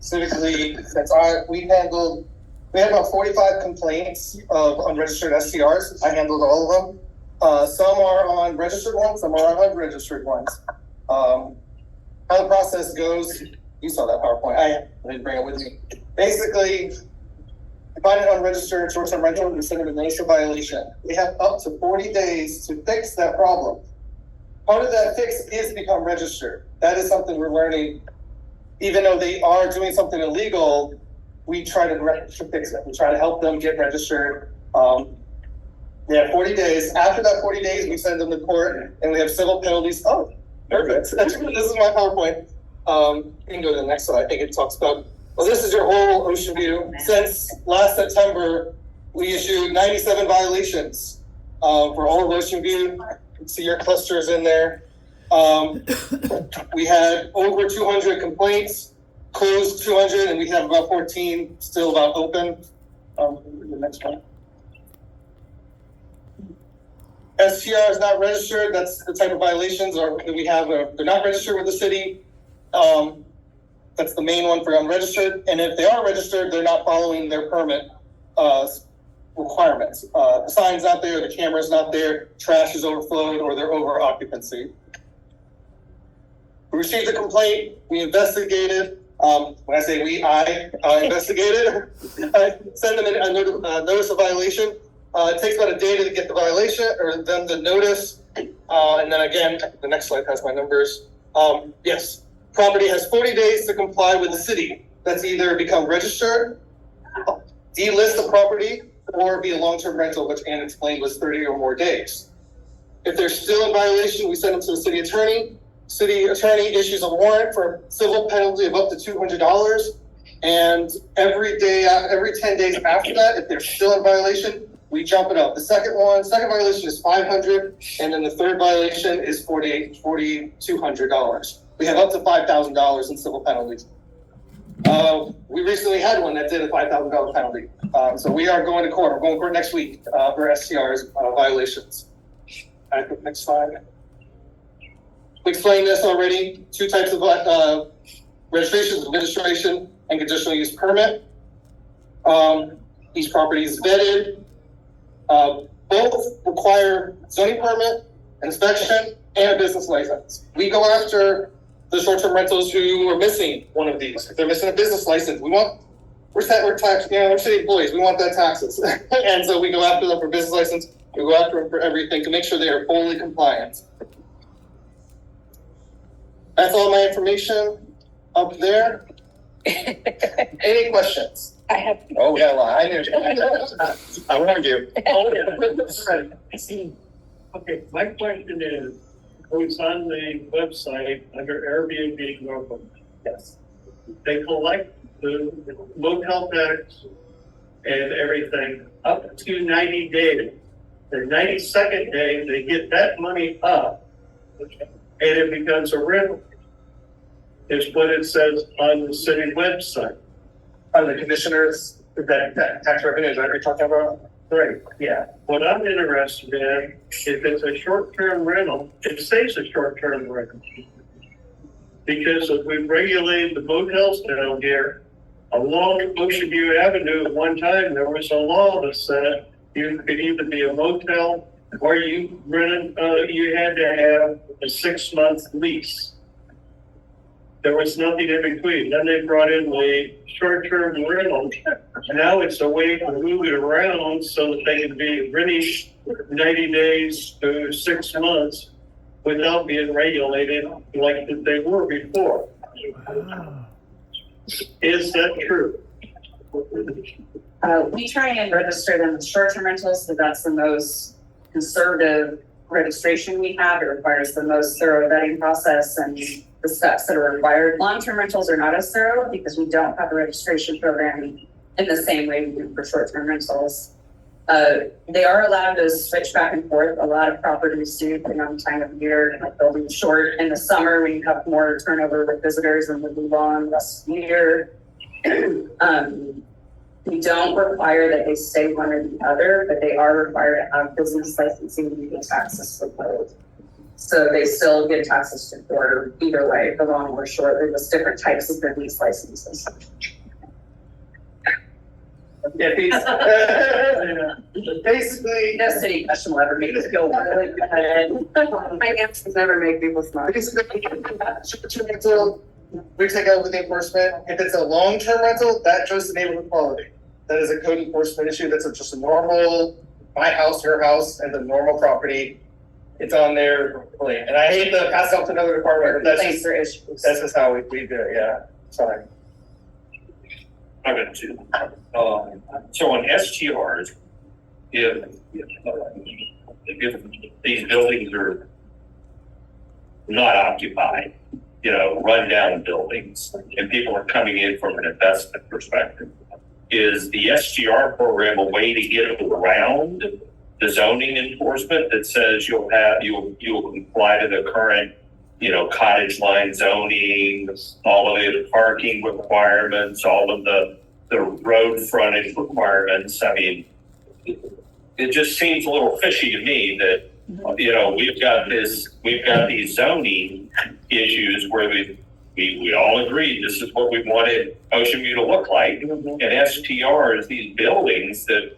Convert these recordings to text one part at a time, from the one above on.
Specifically, we had about 45 complaints of unregistered STRs. I handled all of them. Some are on registered ones, some are on unregistered ones. How the process goes, you saw that PowerPoint. I didn't bring it with me. Basically, find an unregistered short-term rental, we send them an initial violation. We have up to 40 days to fix that problem. Part of that fix is become registered. That is something we're learning. Even though they are doing something illegal, we try to fix it. We try to help them get registered. They have 40 days. After that 40 days, we send them to court, and we have civil penalties. Oh, perfect. This is my PowerPoint. You can go to the next slide. I think it talks about, well, this is your whole Ocean View. Since last September, we issued 97 violations for all of Ocean View. You can see your clusters in there. We had over 200 complaints, closed 200, and we have about 14 still about open. The next one. STR is not registered. That's the type of violations that we have. They're not registered with the city. That's the main one for unregistered. And if they are registered, they're not following their permit requirements. The sign's not there, the camera's not there, trash is overflowed, or they're over occupancy. We received a complaint. We investigated. When I say we, I investigated. I send them a notice of violation. It takes about a day to get the violation or them the notice. And then again, the next slide has my numbers. Yes, property has 40 days to comply with the city. That's either become registered, delist the property, or be a long-term rental, which Ann explained was 30 or more days. If they're still in violation, we send them to the city attorney. City attorney issues a warrant for a civil penalty of up to $200. And every 10 days after that, if they're still in violation, we jump it up. The second violation is $500, and then the third violation is $4,200. We have up to $5,000 in civil penalties. We recently had one that did a $5,000 penalty. So we are going to court. We're going to court next week for STRs violations. Next slide. We explained this already. Two types of registrations: administration and conditional use permit. Each property is vetted. Both require zoning permit, inspection, and a business license. We go after the short-term rentals who are missing one of these. If they're missing a business license, we're city employees. We want that taxes, and so we go after them for business license. We go after them for everything to make sure they are fully compliant. That's all my information up there. Any questions? I have. Oh, yeah, well, I knew. I warned you. Oh, yeah. Okay, my question is, it's on the website under Airbnb Norfolk. Yes. They collect the motel tax and everything up to 90 days. The 92nd day, they get that money up, and it becomes a rental. Is what it says on the city website. On the commissioners, that tax revenue, is that what you're talking about? Right, yeah. What I'm interested in, if it's a short-term rental, it stays a short-term rental. Because if we've regulated the motels down here, along Ocean View Avenue at one time, there was a law that said you could either be a motel or you had to have a 6-month lease. There was nothing in between. Then they brought in the short-term rental. Now it's a way to move it around so that they can be renting 90 days to 6 months without being regulated like they were before. Is that true? We try and register them as short-term rentals, so that's the most conservative registration we have. It requires the most thorough vetting process and the steps that are required. Long-term rentals are not as thorough because we don't have a registration program in the same way we do for short-term rentals. They are allowed to switch back and forth. A lot of properties do, depending on the time of year. Like building short in the summer, we have more turnover with visitors and move on the rest of the year. We don't require that they stay one or the other, but they are required to have business licensing and taxes for both. So they still get taxes to order either way, the long or short, they're just different types of business licenses. Yeah, basically, No city question will ever make us feel really good. Finances never make people smile. basically, short-term rental, we take out with the enforcement. If it's a long-term rental, that goes to neighborhood quality. That is a code enforcement issue. That's just a normal, my house, her house, and the normal property. It's on there, and I hate to pass it off to another department, but Complaints or issues. that's just how we do it, yeah, sorry. I'm going to. So on STRs, if these buildings are not occupied, run down buildings, and people are coming in from an investment perspective, is the STR program a way to get around the zoning enforcement that says you'll comply to the current, cottage line zoning, all of the parking requirements, all of the road frontage requirements? I mean, it just seems a little fishy to me that, we've got these zoning issues where we all agree this is what we wanted Ocean View to look like. And STRs, these buildings that,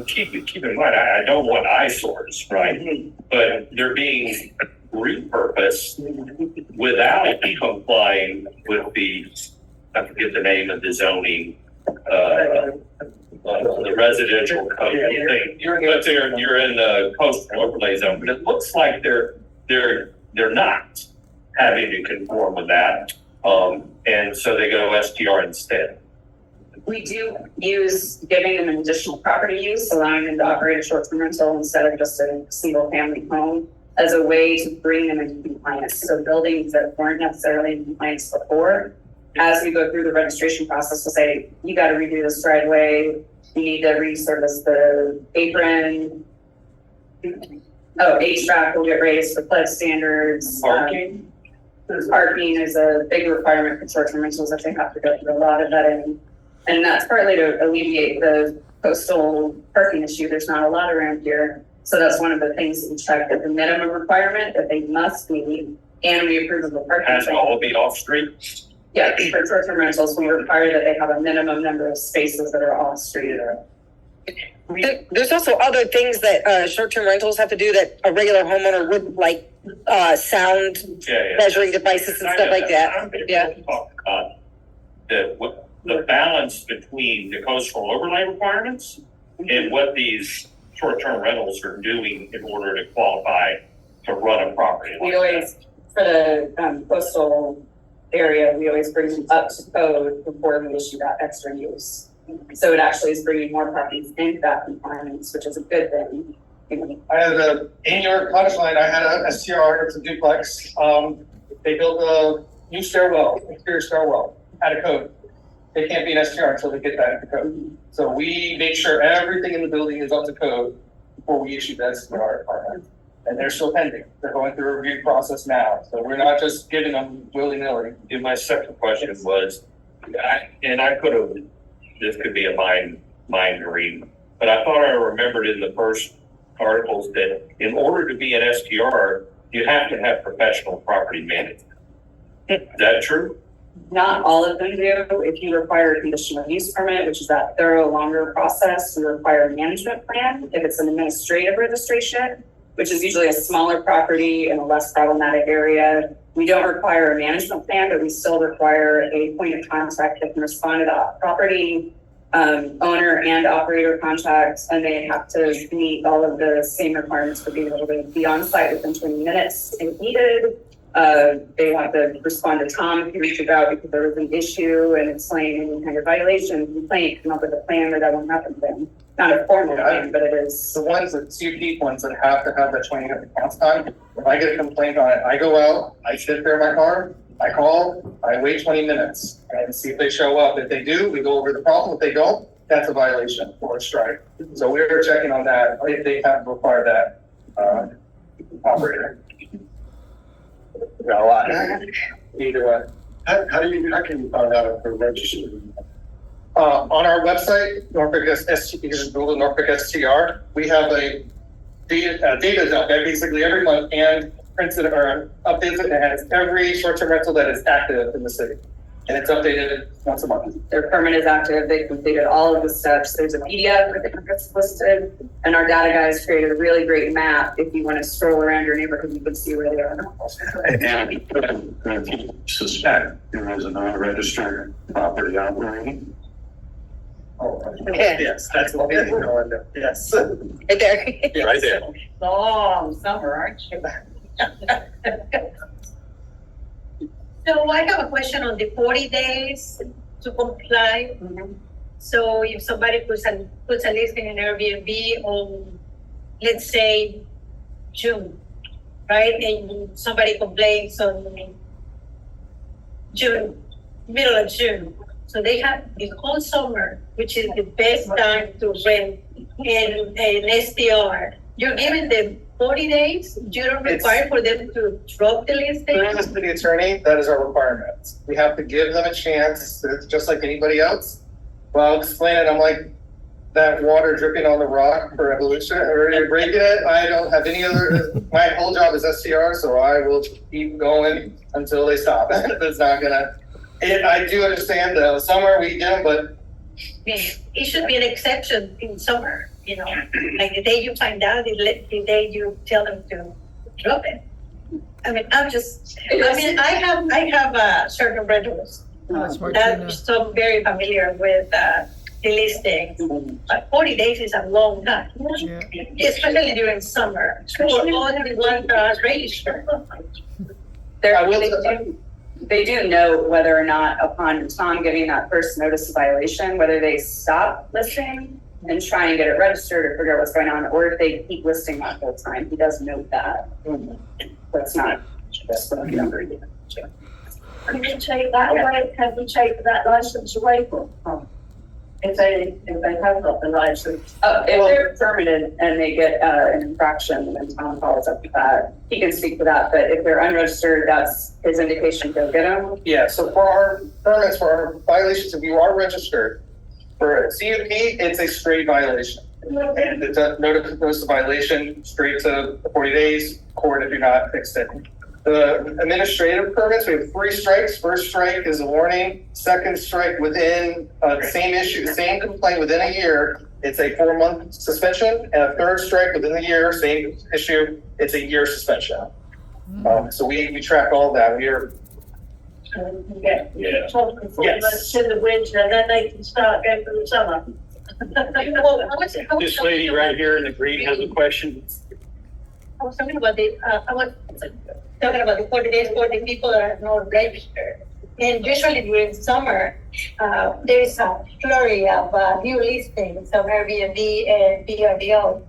keep in mind, I don't want eyesores, right? But they're being repurposed without complying with I forget the name of the zoning, the residential code thing. But you're in the coastal overlay zone, but it looks like they're not having to conform with that. And so they go STR instead. We do use giving them an additional property use, allowing them to operate a short-term rental instead of just a single-family home as a way to bring them into compliance. So buildings that weren't necessarily in compliance before, as we go through the registration process, we'll say, you got to redo this driveway, you need to resurface the apron. HVAC will get raised for flood standards. Parking? Parking is a big requirement for short-term rentals that they have to go through a lot of vetting. And that's partly to alleviate the coastal parking issue. There's not a lot around here. So that's one of the things that we check, that the minimum requirement that they must meet, and we approve of the parking. Has to all be off street? Yeah, for short-term rentals, we require that they have a minimum number of spaces that are off street. There's also other things that short-term rentals have to do that a regular homeowner wouldn't, like sound measuring devices and stuff like that. Yeah. Talk about the balance between the coastal overlay requirements and what these short-term rentals are doing in order to qualify to run a property. We always, for the coastal area, we always bring them up to code before we issue that extra use. So it actually is bringing more properties into that compliance, which is a good thing. I had in your cottage line, I had a STR, it's a duplex. They built a new stairwell, exterior stairwell, out of code. They can't be an STR until they get that into code. So we make sure everything in the building is up to code before we issue that STR requirement. And they're still pending. They're going through a review process now. So we're not just giving them willy-nilly. And my second question was, this could be a mind read, but I thought I remembered in the first articles that in order to be an STR, you have to have professional property management. Is that true? Not all of them do. If you require a conditional use permit, which is that thorough, longer process, you require a management plan. If it's an administrative registration, which is usually a smaller property in a less problematic area, we don't require a management plan, but we still require a point of contact that can respond to the property owner and operator contacts, and they have to meet all of the same requirements for being able to be on site within 20 minutes if needed. They have to respond to Tom if he reaches out because there was an issue and explain any kind of violation, complaint, come up with a plan that won't happen then. Not a formal plan, but it is. The ones that CUP ones that have to have that 20-minute response time, if I get a complaint on it, I go out, I sit there in my car, I call, I wait 20 minutes and see if they show up. If they do, we go over the problem. If they don't, that's a violation or a strike. So we're checking on that if they have to require that operator. Got a lot. Either way. How can you find out if they're registered? On our website, Norfolk STR, you can just Google Norfolk STR. We have a data dump basically every month, and prints it or updates it, and it has every short-term rental that is active in the city. And it's updated once a month. Their permit is active, they completed all of the steps, there's a PDF with the permits listed, and our data guys created a really great map. If you want to stroll around your neighborhood, you can see where they are. And if you suspect there is a non-registered property operating, Yeah. Yes, that's what it is. Yes. Right there. right there. Long summer, aren't you? So I have a question on the 40 days to comply. So if somebody puts a listing in Airbnb on, let's say, June, right? And somebody complains on June, middle of June. So they have the whole summer, which is the best time to rent in an STR. You're giving them 40 days? You don't require for them to drop the listing? Through the city attorney, that is our requirement. We have to give them a chance, just like anybody else. Well, I'll explain it, I'm like that water dripping on the rock for evolution, or you're breaking it. I don't have any other, my whole job is STR, so I will keep going until they stop. That's not gonna, I do understand though, summer we do, but It should be an exception in summer, you know, like the day you find out, the day you tell them to drop it. I mean, I have certain rentals. So I'm very familiar with the listing, but 40 days is a long time, especially during summer. For all the ones that are registered. They do know whether or not upon Tom getting that first notice of violation, whether they stop listing and try and get it registered or figure out what's going on, or if they keep listing that whole time. He does note that. That's not just what number either. Can we take that away? Can we take that license away from them? If they have got the license. If they're permitted and they get an infraction, then Tom follows up with that. He can speak to that, but if they're unregistered, that's his indication to go get them. yeah, so for our permits, for our violations, if you are registered, for a CUP, it's a straight violation. And it's a notice of violation, straight to 40 days, court if you're not fixed it. The administrative permits, we have 3 strikes. First strike is a warning. Second strike within the same issue, same complaint within a year, it's a 4-month suspension. And a third strike within the year, same issue, it's a year suspension. So we track all that. We are Yeah. Let's send the winter and then they can start going for the summer. This lady right here in the green has a question. I was talking about talking about the 40 days for the people that are not registered. And usually during summer, there is a flurry of new listings of Airbnb and VRBO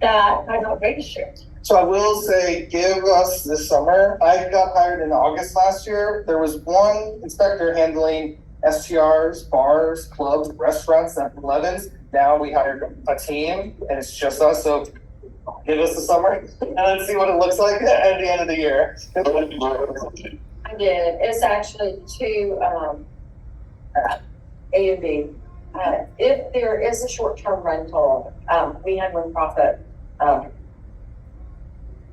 that are not registered. So I will say, give us this summer. I got hired in August last year. There was one inspector handling STRs, bars, clubs, restaurants, 7-Elevens. Now we hired a team and it's just us. So give us the summer and let's see what it looks like at the end of the year. I did. It's actually to A and B. If there is a short-term rental, we have nonprofit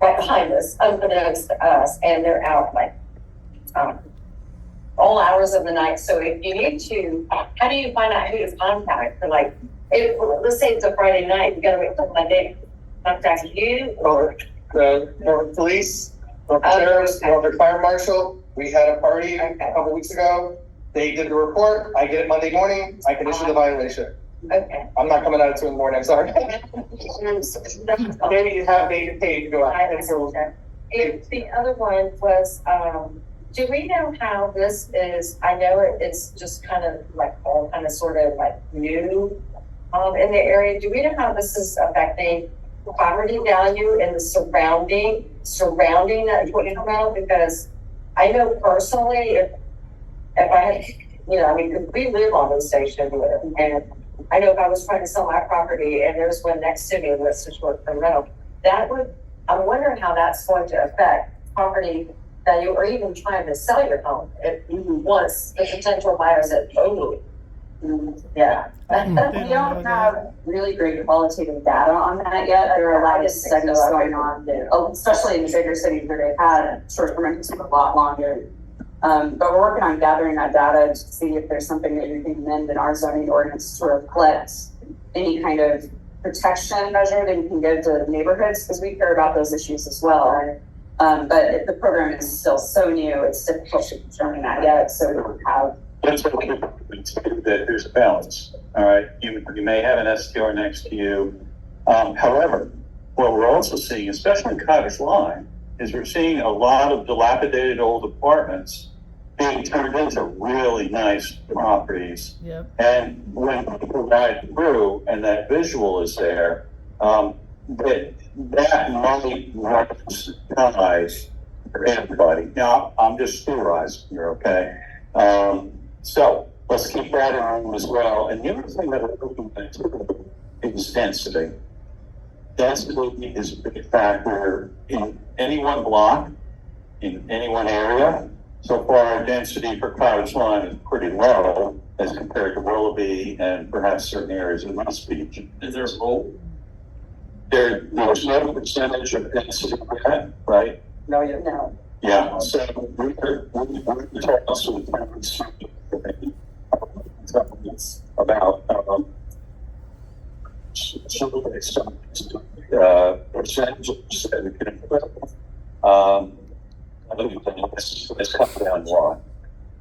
right behind us, unbeknownst to us, and they're out like all hours of the night. So if you need to, how do you find out who to contact? For like, let's say it's a Friday night, you gotta wait till Monday to contact you. Or the Norfolk Police, Norfolk Sheriff's, Norfolk Fire Marshal. We had a party a couple weeks ago. They did the report. I get it Monday morning. I can issue the violation. Okay. I'm not coming out at 2 in the morning. I'm sorry. Maybe you have me paid to go out. And so, If the other one was, do we know how this is, I know it's just kind of like all kind of sort of like new in the area. Do we know how this is affecting property value and the surrounding that equipment around? Because I know personally, if I had, I mean, 'cause we live on the station and I know if I was trying to sell my property and there's one next to me that's a short-term rental, I'm wondering how that's going to affect property value or even trying to sell your home if once the potential buyers that, Yeah, we don't have really great qualitative data on that yet. There are a lot of studies going on, especially in the bigger cities where they've had short-term rentals for a lot longer. But we're working on gathering that data to see if there's something that we can amend in our zoning ordinance to reflect any kind of protection measure that we can give to neighborhoods, because we care about those issues as well. But the program is still so new, it's difficult to determine that yet, so we don't have. That's what we're that there's a balance, all right? You may have an STR next to you. However, what we're also seeing, especially in Cottage Line, is we're seeing a lot of dilapidated old apartments being turned into really nice properties. Yep. And when people ride through and that visual is there, that might recognize for everybody. Now, I'm just theorizing here, okay? So let's keep that in mind as well. And the other thing that we're looking at too is density. Density is a big factor in any one block, in any one area. So far, our density for Cottage Line is pretty low as compared to Willoughby and perhaps certain areas in West Beach. Is there a goal? There's no percentage of density yet, right? No, yeah. No. Yeah, so we're talking about percentages that we can improve. Let's cut down one.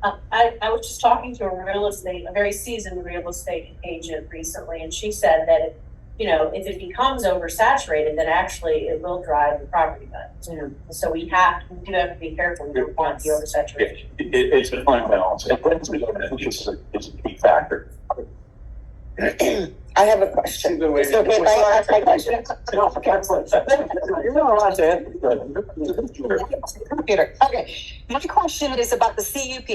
I was just talking to a very seasoned real estate agent recently, and she said that, if it becomes oversaturated, then actually it will drive the property values. So we do have to be careful. We don't want the oversaturation. It's a fine balance. And density, I think, is a key factor. I have a question. She's been waiting. So if I ask my question? You're not allowed to answer. Computer. Okay, my question is about the CUP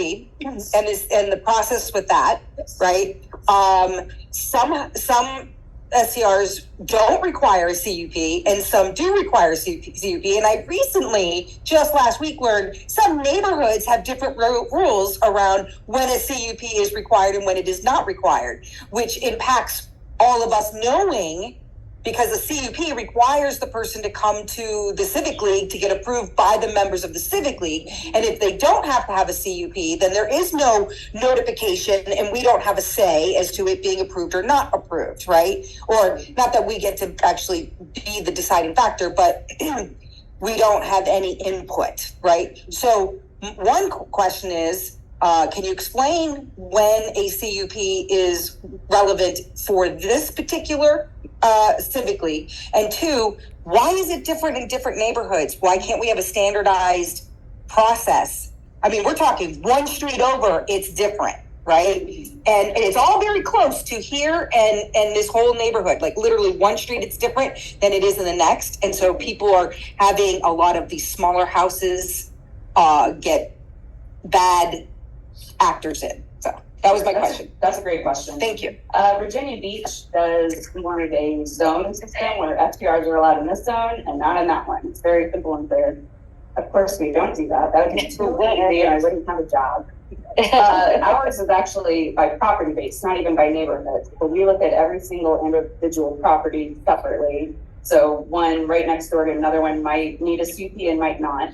and the process with that, right? Some SCRs don't require a CUP and some do require a CUP. And I recently, just last week, learned some neighborhoods have different rules around when a CUP is required and when it is not required, which impacts all of us knowing, because the CUP requires the person to come to the Civic League to get approved by the members of the Civic League. And if they don't have to have a CUP, then there is no notification and we don't have a say as to it being approved or not approved, right? Or not that we get to actually be the deciding factor, but we don't have any input, right? So one question is, can you explain when a CUP is relevant for this particular Civic League? And two, why is it different in different neighborhoods? Why can't we have a standardized process? I mean, we're talking one street over, it's different, right? And it's all very close to here and this whole neighborhood. Like literally one street, it's different than it is in the next. And so people are having a lot of these smaller houses get bad actors in. So that was my question. That's a great question. Thank you. Virginia Beach does more of a zone system where FTRs are allowed in this zone and not in that one. It's very simple and clear. Of course, we don't do that. That would be too easy and I wouldn't have a job. Ours is actually by property base, not even by neighborhood. So we look at every single individual property separately. So one right next door to another one might need a CUP and might not.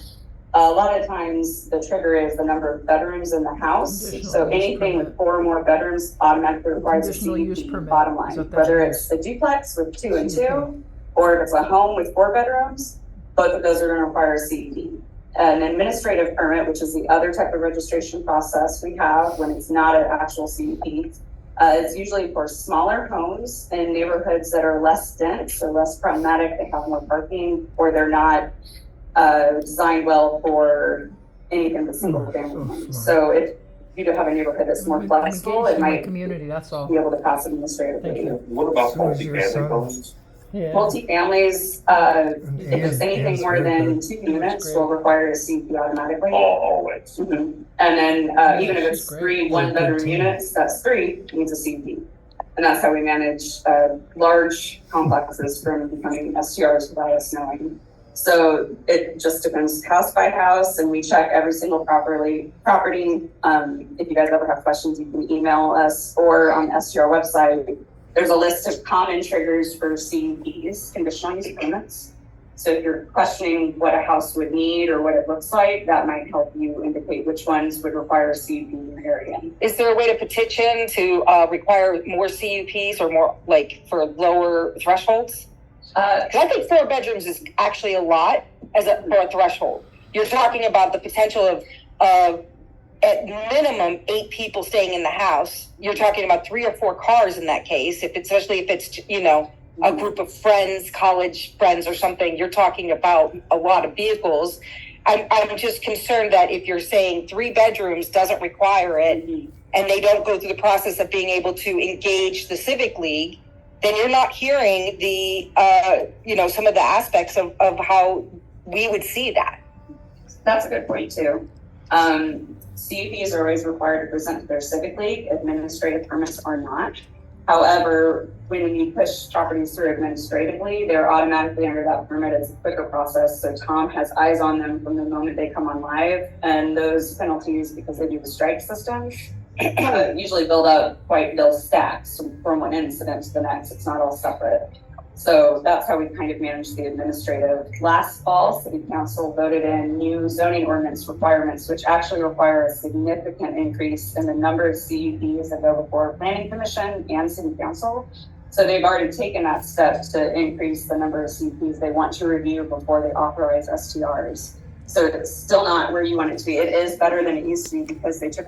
A lot of times the trigger is the number of bedrooms in the house. So anything with 4 or more bedrooms automatically requires a CUP, bottom line. Whether it's a duplex with 2 and 2, or if it's a home with 4 bedrooms, both of those are going to require a CUP. An administrative permit, which is the other type of registration process we have when it's not an actual CUP, is usually for smaller homes in neighborhoods that are less dense or less problematic. They have more parking, or they're not designed well for anything but single family. So if you do have a neighborhood that's more flexible, it might community, that's all. be able to pass administratively. What about So is your multifamily son- homes? Yeah. Multifamilies, if it's anything more than 2 units, will require a CUP automatically. Always. Mhm. And then even if it's 3 one-bedroom units, that's 3 needs a CUP. And that's how we manage large complexes from becoming STRs without us knowing. So it just depends house by house, and we check every single property. If you guys ever have questions, you can email us or on the STR website. There's a list of common triggers for CUPs, conditional use permits. So if you're questioning what a house would need or what it looks like, that might help you indicate which ones would require a CUP in your area. Is there a way to petition to require more CUPs or more like for lower thresholds? 'Cause I think 4 bedrooms is actually a lot for a threshold. You're talking about the potential of at minimum 8 people staying in the house. You're talking about 3 or 4 cars in that case, especially if it's, you know, a group of friends, college friends or something. You're talking about a lot of vehicles. I'm just concerned that if you're saying 3 bedrooms doesn't require it, and they don't go through the process of being able to engage the Civic League, then you're not hearing the, you know, some of the aspects of how we would see that. That's a good point too. CUPs are always required to present to their Civic League. Administrative permits are not. However, when you push properties through administratively, they're automatically under that permit. It's a quicker process. So Tom has eyes on them from the moment they come on live, and those penalties, because they do the strike system, usually they'll stack from one incident to the next. It's not all separate. So that's how we kind of manage the administrative. Last fall, City Council voted in new zoning ordinance requirements, which actually require a significant increase in the number of CUPs that go before Planning Commission and City Council. So they've already taken that step to increase the number of CUPs they want to review before they authorize STRs. So it's still not where you want it to be. It is better than it used to be because they took that